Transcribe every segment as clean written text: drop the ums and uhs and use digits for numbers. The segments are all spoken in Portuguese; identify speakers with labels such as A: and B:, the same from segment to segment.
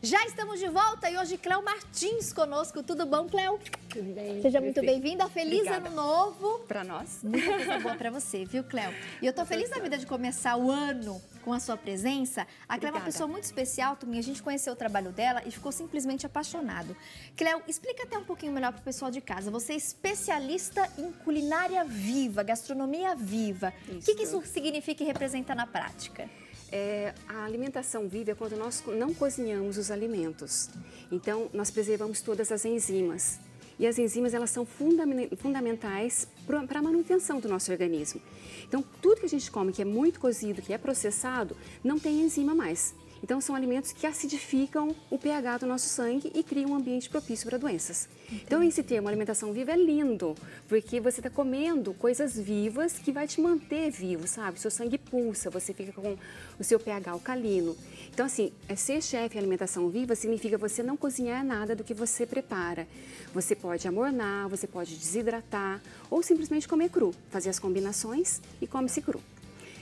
A: Já estamos de volta e hoje Cléo Martins conosco. Tudo bom, Cléo?
B: Tudo bem.
A: Seja muito bem-vinda. Feliz
B: Obrigada.
A: Ano Novo.
B: Para nós.
A: Muita coisa boa para você, viu, Cléo? E eu tô feliz da vida de começar o ano com a sua presença. A Cléo é uma pessoa muito especial, Turminha. A gente conheceu o trabalho dela e ficou simplesmente apaixonado. Cléo, explica até um pouquinho melhor pro pessoal de casa. Você é especialista em culinária viva, gastronomia viva. O que isso significa e representa na prática?
B: A alimentação viva é quando nós não cozinhamos os alimentos. Então, nós preservamos todas as enzimas. E as enzimas, elas são fundamentais para a manutenção do nosso organismo. Então, tudo que a gente come que é muito cozido, que é processado, não tem enzima mais. Então, são alimentos que acidificam o pH do nosso sangue e criam um ambiente propício para doenças. Entendi. Então, esse termo alimentação viva é lindo, porque você está comendo coisas vivas que vai te manter vivo, sabe? Seu sangue pulsa, você fica com o seu pH alcalino. Então, assim, ser chefe em alimentação viva significa você não cozinhar nada do que você prepara. Você pode amornar, você pode desidratar ou simplesmente comer cru, fazer as combinações e come-se cru.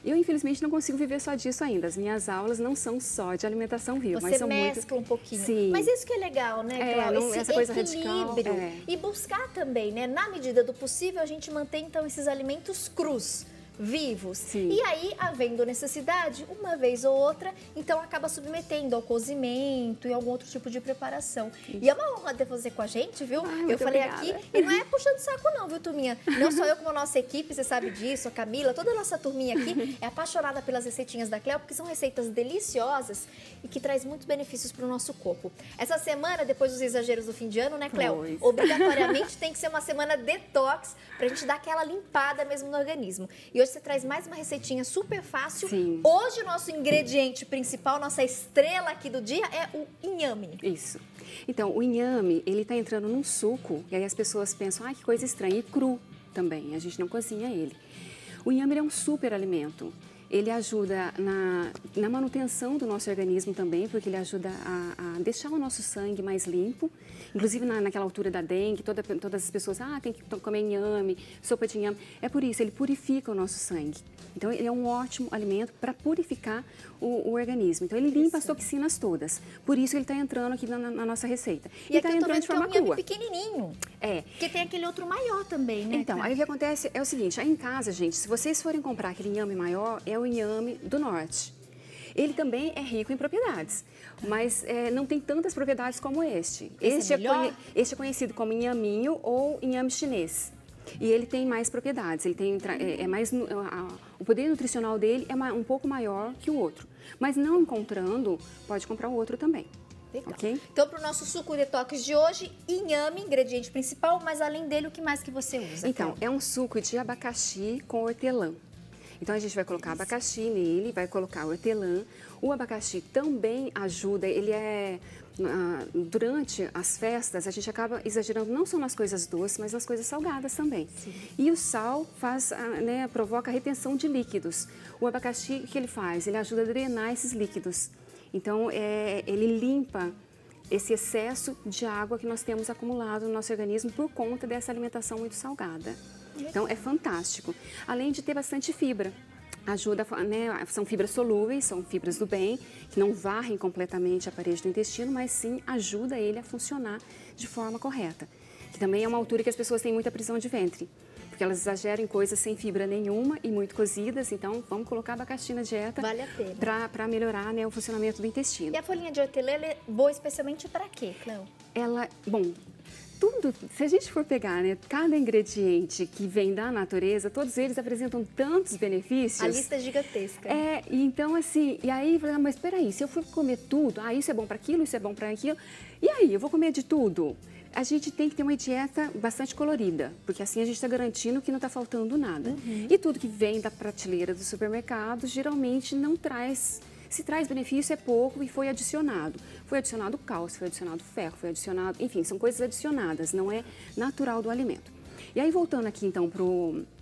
B: Eu, infelizmente, não consigo viver só disso ainda. As minhas aulas não são só de alimentação viva, mas são muito...
A: Você mescla um pouquinho.
B: Sim.
A: Mas isso que é legal, né, Cláudia?
B: Essa coisa
A: equilíbrio.
B: Radical.
A: E buscar também, né? Na medida do possível, a gente mantém, então, esses alimentos crus, vivos.
B: Sim.
A: E aí, havendo necessidade, uma vez ou outra, então acaba submetendo ao cozimento e algum outro tipo de preparação. Isso. E é uma honra ter você com a gente, viu? Eu falei
B: obrigada.
A: aqui, e não é puxando saco não, viu, turminha? Não só eu como a nossa equipe, você sabe disso, a Camila, toda a nossa turminha aqui é apaixonada pelas receitinhas da Cléo, porque são receitas deliciosas e que traz muitos benefícios para o nosso corpo. Essa semana, depois dos exageros do fim de ano, né, Cléo? Obrigatoriamente tem que ser uma semana detox, pra gente dar aquela limpada mesmo no organismo. E hoje você traz mais uma receitinha super fácil.
B: Sim.
A: Hoje o nosso ingrediente principal, nossa estrela aqui do dia é o inhame.
B: Isso. Então, o inhame, ele tá entrando num suco e aí as pessoas pensam, ai, que coisa estranha, e cru também, a gente não cozinha ele. O inhame é um super alimento. Ele ajuda na manutenção do nosso organismo também, porque ele ajuda a deixar o nosso sangue mais limpo. Inclusive, naquela altura da dengue, todas as pessoas, tem que comer inhame, sopa de inhame. É por isso, ele purifica o nosso sangue. Então, ele é um ótimo alimento para purificar o organismo. Então, ele limpa as toxinas todas. Por isso, ele está entrando aqui na nossa receita.
A: E aqui
B: está entrando de forma crua.
A: Pequenininho.
B: É.
A: Porque tem aquele outro maior também, né?
B: Então, aí o que acontece é o seguinte, aí em casa, gente, se vocês forem comprar aquele inhame maior, é o inhame do norte. Ele também é rico em propriedades, mas não tem tantas propriedades como este. Este é conhecido como inhaminho ou inhame chinês. E ele tem mais propriedades, ele tem o poder nutricional dele é um pouco maior que o outro. Mas não encontrando, pode comprar o outro também. Okay?
A: Então, para o nosso suco detox de hoje, inhame, ingrediente principal, mas além dele, o que mais que você usa?
B: Então, é um suco de abacaxi com hortelã. Então, a gente vai colocar abacaxi nele, vai colocar hortelã. O abacaxi também ajuda, ele durante as festas, a gente acaba exagerando não só nas coisas doces, mas nas coisas salgadas também. Sim. E o sal provoca a retenção de líquidos. O abacaxi, o que ele faz? Ele ajuda a drenar esses líquidos. Então, ele limpa esse excesso de água que nós temos acumulado no nosso organismo por conta dessa alimentação muito salgada. Então, é fantástico. Além de ter bastante fibra. Ajuda, são fibras solúveis, são fibras do bem, que não varrem completamente a parede do intestino, mas sim ajuda ele a funcionar de forma correta. Que também é uma altura que as pessoas têm muita prisão de ventre, porque elas exageram em coisas sem fibra nenhuma e muito cozidas, então vamos colocar abacaxi na dieta.
A: Vale a pena.
B: Para melhorar o funcionamento do intestino.
A: E a folhinha de hortelã, ela é boa especialmente para quê, Cléo?
B: Tudo, se a gente for pegar, cada ingrediente que vem da natureza, todos eles apresentam tantos benefícios.
A: A lista é gigantesca.
B: Então assim, e aí, mas espera aí, se eu for comer tudo, isso é bom para aquilo, isso é bom para aquilo, e aí, eu vou comer de tudo? A gente tem que ter uma dieta bastante colorida, porque assim a gente está garantindo que não está faltando nada. E tudo que vem da prateleira do supermercado, geralmente não traz... Se traz benefício, é pouco e foi adicionado. Foi adicionado cálcio, foi adicionado ferro, foi adicionado... Enfim, são coisas adicionadas, não é natural do alimento. E aí, voltando aqui, então,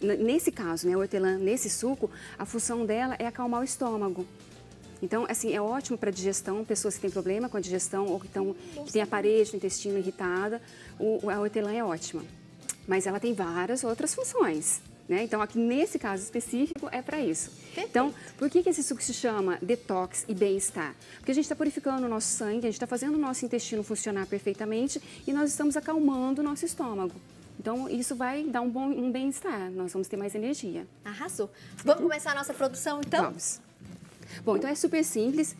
B: nesse caso, a hortelã, nesse suco, a função dela é acalmar o estômago. Então, assim, é ótimo para digestão, pessoas que têm problema com a digestão ou que têm a parede do intestino irritada, a hortelã é ótima. Mas ela tem várias outras funções. né? Então, aqui nesse caso específico, é para isso.
A: Perfeito.
B: Então, por que esse suco se chama detox e bem-estar? Porque a gente está purificando o nosso sangue, a gente está fazendo o nosso intestino funcionar perfeitamente e nós estamos acalmando o nosso estômago. Então, isso vai dar um bem-estar, nós vamos ter mais energia.
A: Arrasou. Vamos começar a nossa produção, então?
B: Vamos. Bom, então é super simples.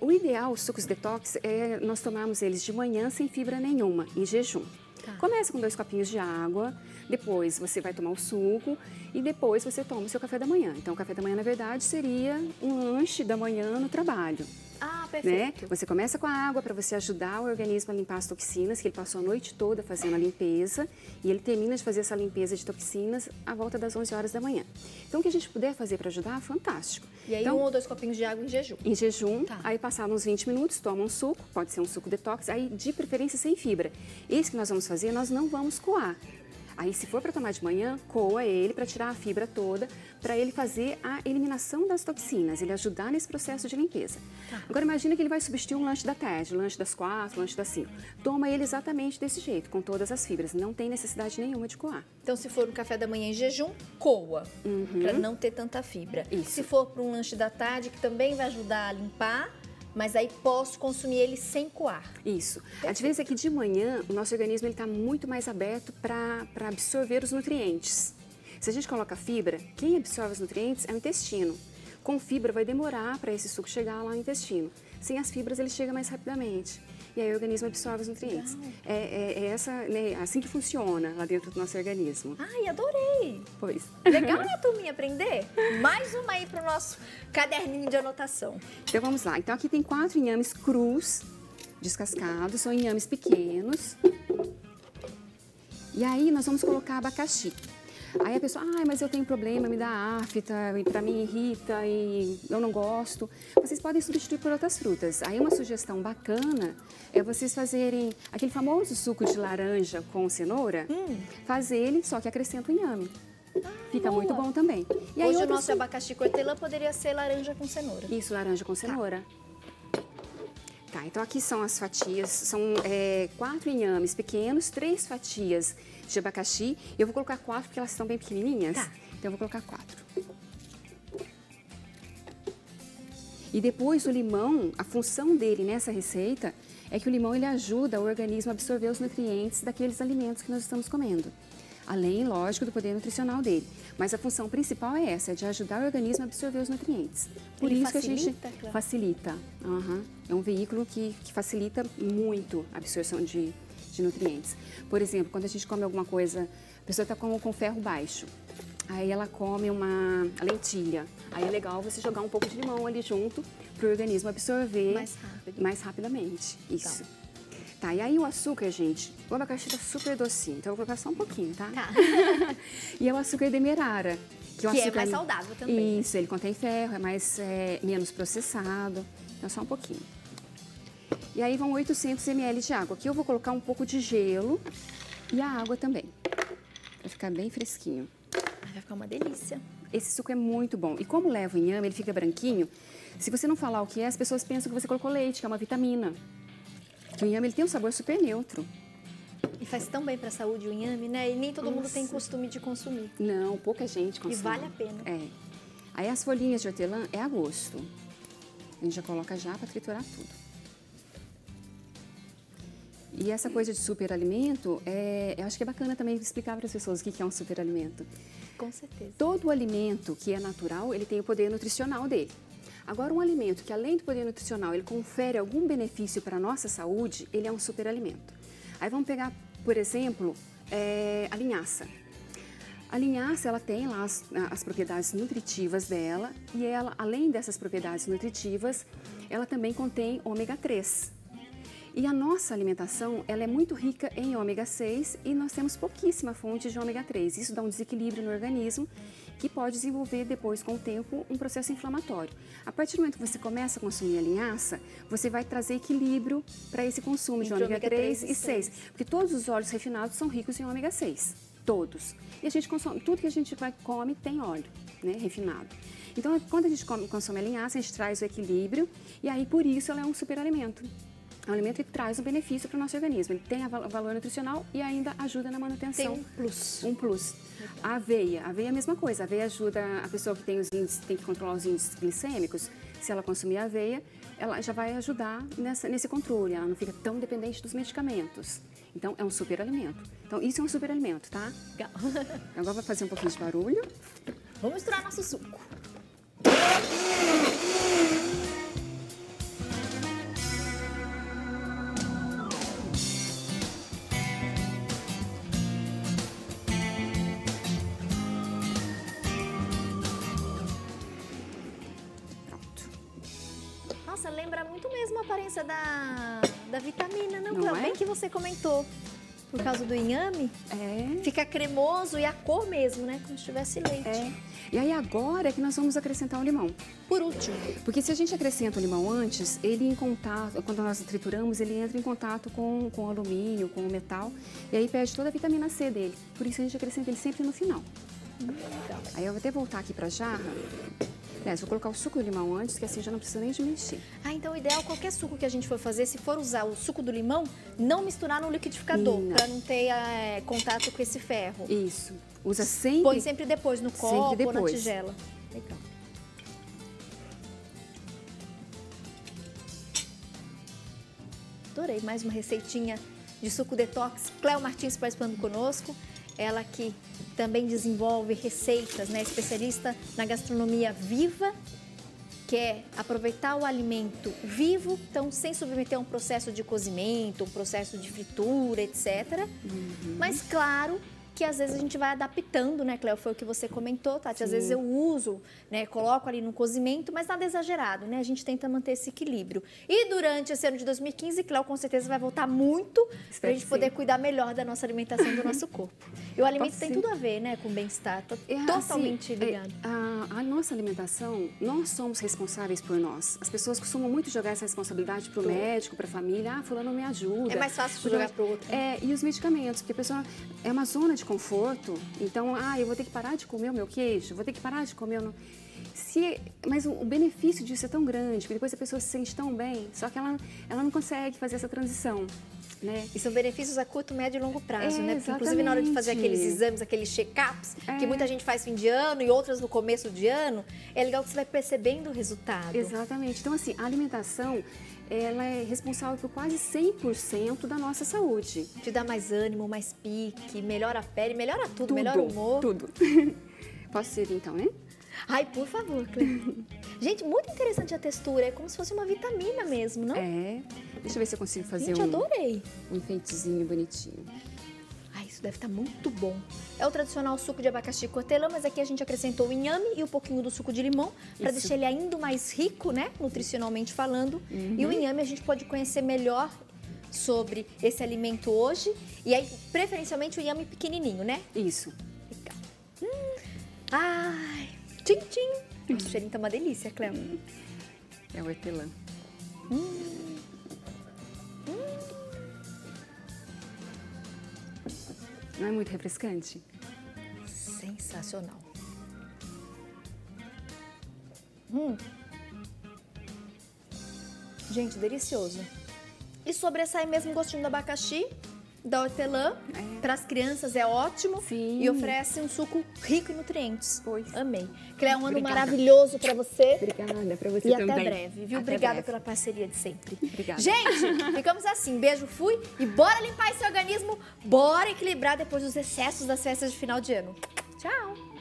B: O ideal, os sucos detox, é nós tomarmos eles de manhã sem fibra nenhuma, em jejum.
A: Tá.
B: Começa com 2 copinhos de água, depois você vai tomar o suco e depois você toma o seu café da manhã. Então, o café da manhã, na verdade, seria um lanche da manhã no trabalho.
A: Ah,
B: Né?
A: perfeito.
B: Você começa com a água para você ajudar o organismo a limpar as toxinas, que ele passou a noite toda fazendo a limpeza, e ele termina de fazer essa limpeza de toxinas à volta das 11 horas da manhã. Então, o que a gente puder fazer para ajudar, fantástico.
A: E aí,
B: então,
A: 1 ou 2 copinhos de água em jejum.
B: em jejum,
A: Tá.
B: aí passados uns 20 minutos, toma um suco, pode ser um suco detox, aí de preferência sem fibra. Esse que nós vamos fazer, nós não vamos coar. Aí, se for para tomar de manhã, coa ele para tirar a fibra toda, para ele fazer a eliminação das toxinas, ele ajudar nesse processo de limpeza.
A: Tá.
B: Agora, imagina que ele vai substituir um lanche da tarde, lanche das 4, lanche das 5. Toma ele exatamente desse jeito, com todas as fibras. Não tem necessidade nenhuma de coar.
A: Então, se for um café da manhã em jejum, coa, para não ter tanta fibra.
B: Isso.
A: Se for para um lanche da tarde, que também vai ajudar a limpar, mas aí posso consumir ele sem coar.
B: Isso. A diferença é que de manhã o nosso organismo está muito mais aberto para absorver os nutrientes. Se a gente coloca fibra, quem absorve os nutrientes é o intestino. Com fibra vai demorar para esse suco chegar lá no intestino. Sem as fibras ele chega mais rapidamente. E aí o organismo absorve os nutrientes. É assim que funciona lá dentro do nosso organismo.
A: Ai, adorei!
B: Pois.
A: Legal, né, turminha, aprender? Mais uma aí para o nosso caderninho de anotação.
B: Então vamos lá. Então aqui tem 4 inhames crus, descascados, são inhames pequenos. E aí nós vamos colocar abacaxi. Aí a pessoa, mas eu tenho problema, me dá afta, e para mim irrita e eu não gosto. Vocês podem substituir por outras frutas. Aí uma sugestão bacana é vocês fazerem aquele famoso suco de laranja com cenoura, fazer ele, só que acrescenta o inhame. Fica
A: boa.
B: muito bom também. E aí
A: Hoje o
B: outras
A: nosso abacaxi cortelã poderia ser laranja com cenoura.
B: Isso, laranja com cenoura. Tá, então aqui são as fatias, são 4 inhames pequenos, 3 fatias de abacaxi. Eu vou colocar 4 porque elas estão bem pequenininhas.
A: Tá.
B: Então eu vou colocar 4. E depois o limão, a função dele nessa receita é que o limão ele ajuda o organismo a absorver os nutrientes daqueles alimentos que nós estamos comendo. Além, lógico, do poder nutricional dele. Mas a função principal é essa, é de ajudar o organismo a absorver os nutrientes. Por
A: Ele
B: isso que a gente
A: facilita, Cléo?
B: facilita. É um veículo que facilita muito a absorção de nutrientes. Por exemplo, quando a gente come alguma coisa, a pessoa está com ferro baixo, aí ela come uma lentilha. Aí é legal você jogar um pouco de limão ali junto para o organismo absorver mais rapidamente. Isso. Tá, e aí o açúcar, gente, o abacaxi tá super docinho, então eu vou colocar só um pouquinho, tá?
A: Tá.
B: E é o açúcar demerara. Que,
A: é mais saudável também.
B: Isso, ele contém ferro, é menos processado, então só um pouquinho. E aí vão 800 ml de água. Aqui eu vou colocar um pouco de gelo e a água também, para ficar bem fresquinho.
A: Vai ficar uma delícia.
B: Esse suco é muito bom. E como leva o inhame, ele fica branquinho, se você não falar o que é, as pessoas pensam que você colocou leite, que é uma vitamina. Que o inhame ele tem um sabor super neutro.
A: E faz tão bem para a saúde o inhame, né? E nem todo mundo tem costume de consumir.
B: Não, pouca gente consome.
A: E vale a pena.
B: É. Aí as folhinhas de hortelã é a gosto. A gente já coloca já para triturar tudo. E essa coisa de superalimento, eu acho que é bacana também explicar para as pessoas o que é um superalimento.
A: Com certeza.
B: Todo alimento que é natural, ele tem o poder nutricional dele. Agora, um alimento que, além do poder nutricional, ele confere algum benefício para a nossa saúde, ele é um superalimento. Aí vamos pegar, por exemplo, a linhaça. A linhaça, ela tem lá as propriedades nutritivas dela e ela, além dessas propriedades nutritivas, ela também contém ômega 3. E a nossa alimentação, ela é muito rica em ômega 6 e nós temos pouquíssima fonte de ômega 3. Isso dá um desequilíbrio no organismo que pode desenvolver depois, com o tempo, um processo inflamatório. A partir do momento que você começa a consumir a linhaça, você vai trazer equilíbrio para esse consumo de ômega 3 e 6. Porque todos os óleos refinados são ricos em ômega 6. Todos. E a gente consome, tudo que a gente come tem óleo, né, refinado. Então, quando a gente consome a linhaça, a gente traz o equilíbrio e aí, por isso, ela é um superalimento. É um alimento que traz um benefício para o nosso organismo. Ele tem valor nutricional e ainda ajuda na manutenção.
A: Tem um plus.
B: Um plus. A aveia é a mesma coisa. A aveia ajuda a pessoa que tem que controlar os índices glicêmicos. Se ela consumir aveia, ela já vai ajudar nesse controle. Ela não fica tão dependente dos medicamentos. Então, é um super alimento. Então, isso é um super alimento, tá?
A: Legal.
B: Agora vai fazer um pouquinho de barulho.
A: Vamos misturar nosso suco. Nossa, lembra muito mesmo a aparência da vitamina, não?
B: Não é?
A: Bem que você comentou. Por causa do inhame,
B: É.
A: fica cremoso e a cor mesmo, né? Como se tivesse leite.
B: É. E aí agora é que nós vamos acrescentar o limão.
A: Por último,
B: Porque se a gente acrescenta o limão antes, ele em contato, quando nós trituramos, ele entra em contato com o alumínio, com o metal, e aí perde toda a vitamina C dele. Por isso a gente acrescenta ele sempre no final.
A: legal.
B: Aí eu vou até voltar aqui para a jarra. Aliás, vou colocar o suco do limão antes, que assim já não precisa nem de mexer.
A: Então o ideal, qualquer suco que a gente for fazer, se for usar o suco do limão, não misturar no liquidificador,
B: Não.
A: para não ter contato com esse ferro.
B: Isso. Usa sempre...
A: Põe sempre depois, no copo ou na
B: depois.
A: tigela. Legal. Adorei, mais uma receitinha de suco detox. Cléo Martins participando conosco. Ela que também desenvolve receitas, né? Especialista na gastronomia viva, quer aproveitar o alimento vivo, então sem submeter a um processo de cozimento, um processo de fritura, etc. Mas claro que às vezes a gente vai adaptando, né, Cléo? Foi o que você comentou, Tati. Às vezes eu uso, né, coloco ali no cozimento, mas nada exagerado, né? A gente tenta manter esse equilíbrio. E durante esse ano de 2015, Cléo com certeza vai voltar muito para a gente poder cuidar melhor da nossa alimentação, do nosso corpo. E o alimento tem tudo a ver, né, com bem-estar. Totalmente ligado.
B: A nossa alimentação, nós somos responsáveis por nós. As pessoas costumam muito jogar essa responsabilidade para o médico, para a família. Ah, fulano me ajuda.
A: É mais fácil de jogar para o outro.
B: E os medicamentos, porque a pessoa é uma zona de conforto. Então, eu vou ter que parar de comer o meu queijo, vou ter que parar de comer o... Mas o benefício disso é tão grande, porque depois a pessoa se sente tão bem, só que ela não consegue fazer essa transição. Né?
A: E são benefícios a curto, médio e longo prazo, né? Porque,
B: Exatamente.
A: inclusive, na hora de fazer aqueles exames, aqueles check-ups, que muita gente faz fim de ano e outras no começo de ano, é legal que você vai percebendo o resultado.
B: Exatamente. Então, assim, a alimentação, ela é responsável por quase 100% da nossa saúde.
A: Te dá mais ânimo, mais pique, melhora a pele, melhora tudo, melhora o humor.
B: Tudo. Posso servir então, né?
A: Ai, por favor, Cleo. Gente, muito interessante a textura. É como se fosse uma vitamina mesmo, não?
B: É. Deixa eu ver se eu consigo fazer
A: Gente, adorei.
B: um enfeitezinho bonitinho.
A: Ai, isso deve estar muito bom. É o tradicional suco de abacaxi com hortelã, mas aqui a gente acrescentou o inhame e um pouquinho do suco de limão para deixar ele ainda mais rico, né? Nutricionalmente falando. E o inhame a gente pode conhecer melhor sobre esse alimento hoje. E aí, preferencialmente, o inhame pequenininho, né?
B: Isso.
A: Legal. Ai, tchim, tchim. Nossa, o cheirinho tá uma delícia, Cléo.
B: É o hortelã. Não é muito refrescante?
A: Sensacional. Gente, delicioso. E sobressai mesmo o gostinho do abacaxi, da hortelã. Para as crianças é ótimo.
B: Sim.
A: E oferece um suco rico em nutrientes.
B: Pois.
A: Amei. Cléo, um ano
B: Obrigada.
A: maravilhoso para você.
B: Obrigada para você
A: E
B: também.
A: até breve, viu?
B: Até
A: Obrigada
B: breve.
A: pela parceria de sempre.
B: Obrigada.
A: Gente, ficamos assim. Beijo, fui. E bora limpar esse organismo. Bora equilibrar depois dos excessos das festas de final de ano. Tchau.